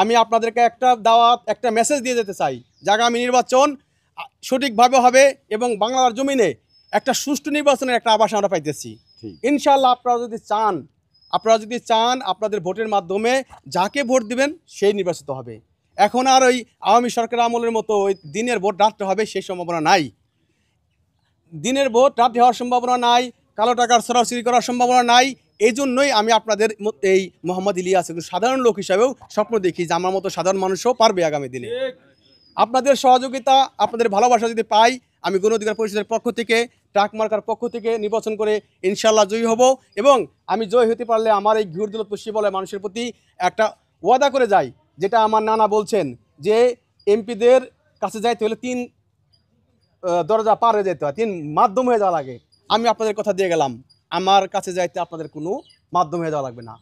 আমি আপনাদেরকে একটা দাওয়াত, একটা মেসেজ দিয়ে যেতে চাই যে আগামী নির্বাচন সঠিকভাবে হবে এবং বাংলার জমিনে একটা সুষ্ঠু নির্বাচনের একটা আভাস আমরা পাইতেছি। ইনশাআল্লাহ আপনারা যদি চান আপনাদের ভোটের মাধ্যমে যাকে ভোট দিবেন সেই নির্বাচিত হবে। এখন আর ওই আওয়ামী সরকার আমলের মতো ওই দিনের ভোট রাত্রে হবে সেই সম্ভাবনা নাই। দিনের ভোট রাত্রে হওয়ার সম্ভাবনা নাই, কালো টাকার ছড়াছড়ি করার সম্ভাবনা নাই। এই জন্যই আমি আপনাদের এই মোহাম্মদ ইলিয়াস একটু সাধারণ লোক হিসাবেও স্বপ্ন দেখি যে আমার মতো সাধারণ মানুষও পারবে আগামী দিনে। আপনাদের সহযোগিতা, আপনাদের ভালোবাসা যদি পাই, আমি গণ অধিকার পরিষদের পক্ষ থেকে, ট্রাক মার্কার পক্ষ থেকে নির্বাচন করে ইনশাল্লাহ জয়ী হব। এবং আমি জয় হতে পারলে আমার এই ঘিউর দৌলতপুর শিবালয় মানুষের প্রতি একটা ওয়াদা করে যাই, যেটা আমার নানা বলছেন যে এমপিদের কাছে যাইতে হলে 3 দরজা পার হয়ে যেতে হয়, 3 মাধ্যম হয়ে যাওয়া লাগে। আমি আপনাদের কথা দিয়ে গেলাম, আমার কাছে যাইতে আপনাদের কোনো মাধ্যম হয়ে যাওয়া লাগবে না।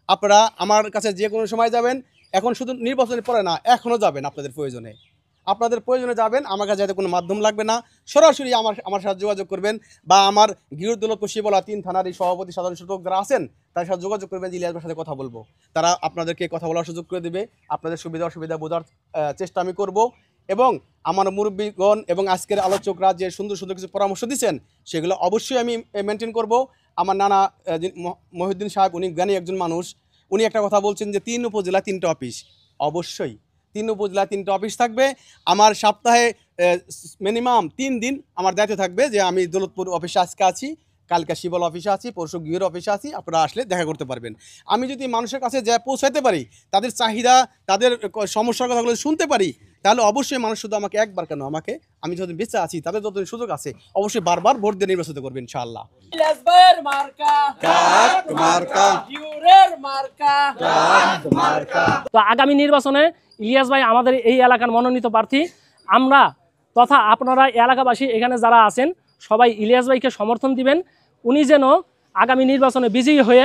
আপনারা আমার কাছে যে কোনো সময় যাবেন, এখন শুধু নির্বাচনের পরে না, এখনও যাবেন আপনাদের প্রয়োজনে যাবেন। আমার কাছে যাইতে কোনো মাধ্যম লাগবে না, সরাসরি আমার সাথে যোগাযোগ করবেন, বা আমার ঘিউর দৌলতপুর শিবালয় 3 থানার এই সভাপতি সাধারণ সম্পাদক যারা আছেন তাদের সাথে যোগাযোগ করবেন, ইলিয়াস ভাইয়ের সাথে কথা বলবো। তারা আপনাদেরকে কথা বলার সুযোগ করে দেবে, আপনাদের সুবিধা অসুবিধা বোঝার চেষ্টা আমি করব। এবং আমার মুরব্বীগণ এবং আজকের আলোচকরা যে সুন্দর সুন্দর কিছু পরামর্শ দিচ্ছেন সেগুলো অবশ্যই আমি মেনটেন করব। আমার নানা মহিউদ্দিন সাহেব, উনি জ্ঞানী একজন মানুষ, উনি একটা কথা বলছেন যে 3 উপজেলা 3টা অফিস। অবশ্যই 3 উপজেলা 3টা অফিস থাকবে। আমার সপ্তাহে মিনিমাম 3 দিন আমার দায়িত্ব থাকবে যে আমি দৌলতপুর অফিসে আজকে আছি, কালকে শিবল অফিসে আছি, পরশু গৃহের অফিসে আছি, আপনারা আসলে দেখা করতে পারবেন। আমি যদি মানুষের কাছে যা পৌঁছাতে পারি, তাদের চাহিদা, তাদের সমস্যার কথাগুলো শুনতে পারি, তাহলে অবশ্যই মানুষ শুধু আমাকে একবার কেন, আমি যতদিন বেঁচে আছি, তাদের যতদিন সুযোগ আছে অবশ্যই বারবার ভোট দিয়ে নির্বাচিত করবে ইনশাআল্লাহ। তো আগামী নির্বাচনে ইলিয়াস ভাই আমাদের এই এলাকার মনোনীত প্রার্থী। আমরা তথা আপনারা এলাকাবাসী এখানে যারা আছেন সবাই ইলিয়াস ভাইকে সমর্থন দিবেন। উনি যেন আগামী নির্বাচনে বিজয়ী হয়ে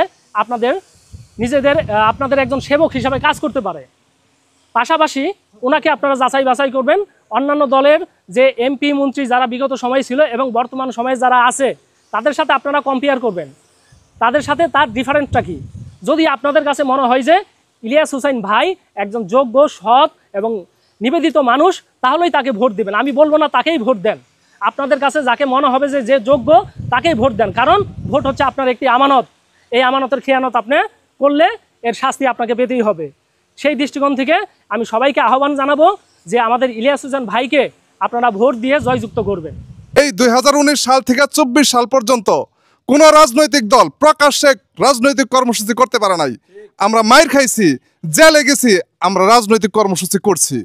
আপনাদের একজন সেবক হিসাবে কাজ করতে পারে। পাশাপাশি ওনাকে আপনারা যাচাই বাছাই করবেন। অন্যান্য দলের যে এমপি মন্ত্রী যারা বিগত সময় ছিল এবং বর্তমান সময়ে যারা আছে তাদের সাথে আপনারা কম্পেয়ার করবেন, তাদের সাথে তার ডিফারেন্সটা কী। যদি আপনাদের কাছে মনে হয় যে ইলিয়াস হুসাইন ভাই একজন যোগ্য, সৎ এবং নিবেদিত মানুষ, তাহলেই তাকে ভোট দেবেন। আমি বলবো না তাকেই ভোট দেন, আপনাদের কাছে যাকে মনে হবে যে যোগ্য তাকেই ভোট দেন। কারণ ভোট হচ্ছে আপনার একটি আমানত, এই আমানতের খেয়ানত আপনি করলে এর শাস্তি আপনাকে পেতেই হবে। সেই দৃষ্টিকোণ থেকে আমি সবাইকে আহ্বান জানাবো যে আমাদের ইলিয়াস হুসাইন ভাইকে আপনারা ভোট দিয়ে জয়যুক্ত করবেন। এই 2019 সাল থেকে 24 সাল পর্যন্ত কোন রাজনৈতিক দল প্রকাশ্যে রাজনৈতিক কর্মসূচি করতে পারে নাই। আমরা মাইর খাইছি, জেলে গেছি, আমরা রাজনৈতিক কর্মসূচি করছি।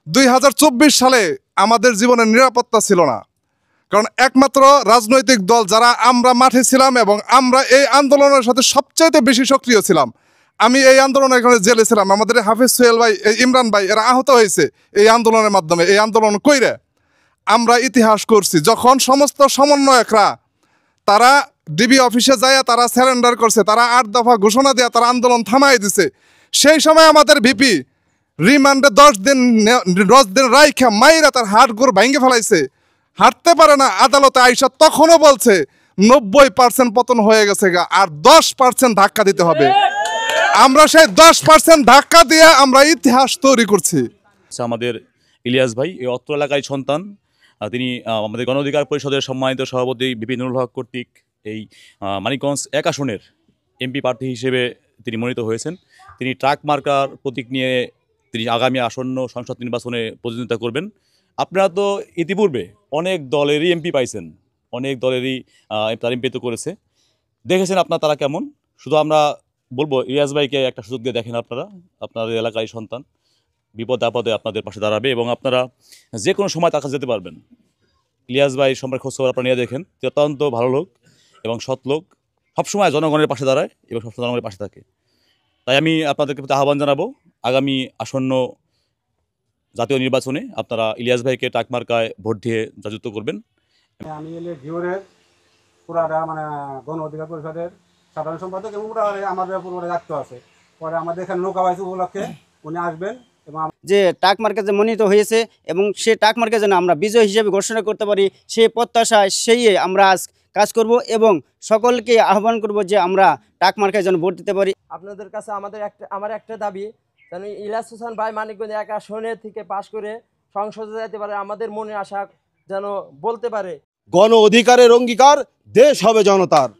2024 সালে আমাদের জীবনের নিরাপত্তা ছিল না, কারণ একমাত্র রাজনৈতিক দল যারা আমরা মাঠে ছিলাম এবং আমরা এই আন্দোলনের সাথে সবচাইতে বেশি সক্রিয় ছিলাম। আমি এই আন্দোলনের এখানে জেলে ছিলাম, আমাদের হাফিজ সোহেল ভাই, ইমরান ভাই এরা আহত হয়েছে এই আন্দোলনের মাধ্যমে। এই আন্দোলন কইরে আমরা ইতিহাস করছি। যখন সমস্ত সমন্বয়করা তারা ডিবি অফিসে যায়, তারা স্যারেন্ডার করছে, তারা 8 দফা ঘোষণা দেয়া তারা আন্দোলন থামাই দিছে, সেই সময় আমাদের ভিপি রিমান্ডে 10 দিন রাইখা মাইরা তার হাড় গোড় ভাঙ্গে ফেলাইছে, হাঁটতে পারে না। আদালতে আইসা তখনও বলছে 90% পতন হয়ে গেছে গা, আর 10% ধাক্কা দিতে হবে। আমরা সেই 10% ধাক্কা দিয়ে আমরা ইতিহাস তৈরি করছি। আমাদের ইলিয়াস ভাই এই অত্র এলাকায় সন্তান, তিনি আমাদের গণ অধিকার পরিষদের সম্মানিত সভাপতি বিপি নুরুল হক কর্তৃক এই মানিকগঞ্জ 1 আসনের এমপি প্রার্থী হিসেবে তিনি মনোনীত হয়েছেন। তিনি ট্রাক মার্কার প্রতীক নিয়ে তিনি আগামী আসন্ন সংসদ নির্বাচনে প্রতিদ্বন্দ্বিতা করবেন। আপনারা তো ইতিপূর্বে অনেক দলেরই এমপি পাইছেন, অনেক দলেরই তার এমপি তো করেছে, দেখেছেন আপনারা তারা কেমন। শুধু আমরা বলবো ইলিয়াস ভাইকে একটা সুযোগ দিয়ে দেখেন, আপনাদের এলাকায় সন্তান, বিপদ আপদে আপনাদের পাশে দাঁড়াবে এবং আপনারা যে কোনো সময় তার কাছে যেতে পারবেন। ইলিয়াস ভাই সম্পর্কে খোঁজখবর আপনারা নিয়ে দেখেন, অত্যন্ত ভালো লোক এবং সৎ লোক, সবসময় জনগণের পাশে দাঁড়ায় এবং সবসময় জনগণের পাশে থাকে। তাই আমি আপনাদেরকে আহ্বান জানাবো আগামী আসন্ন জাতীয় নির্বাচনে আপনারা ইলিয়াস ভাইকে ট্রাক মার্কায় ভোট দিয়ে জয়যুক্ত করবেন। আমি ঘিওরের পুরাটা গণ অধিকার পরিষদের সাধারণ সম্পাদক এবং আমাদের পুরো দায়িত্ব আছে। পরে আমাদের এখানে নৌকাবাসী উপলক্ষে উনি আসবেন এবং যে ট্রাক মার্কেট যে মনোনীত হয়েছে এবং সে ট্রাক মার্কেট যেন আমরা বিজয় হিসেবে ঘোষণা করতে পারি, সেই প্রত্যাশায় সেই আমরা আজ কাজ করব এবং সকলকে আহ্বান করব যে আমরা ট্রাক মার্কেট যেন ভোট দিতে পারি। আপনাদের কাছে আমার একটা দাবি, যেন ইলিয়াস হোসেন ভাই মানিকগঞ্জ 1 আসনে থেকে পাশ করে সংসদে যেতে পারে, আমাদের মনে আশা যেন বলতে পারে। গণ অধিকারের অঙ্গীকার, দেশ হবে জনতার।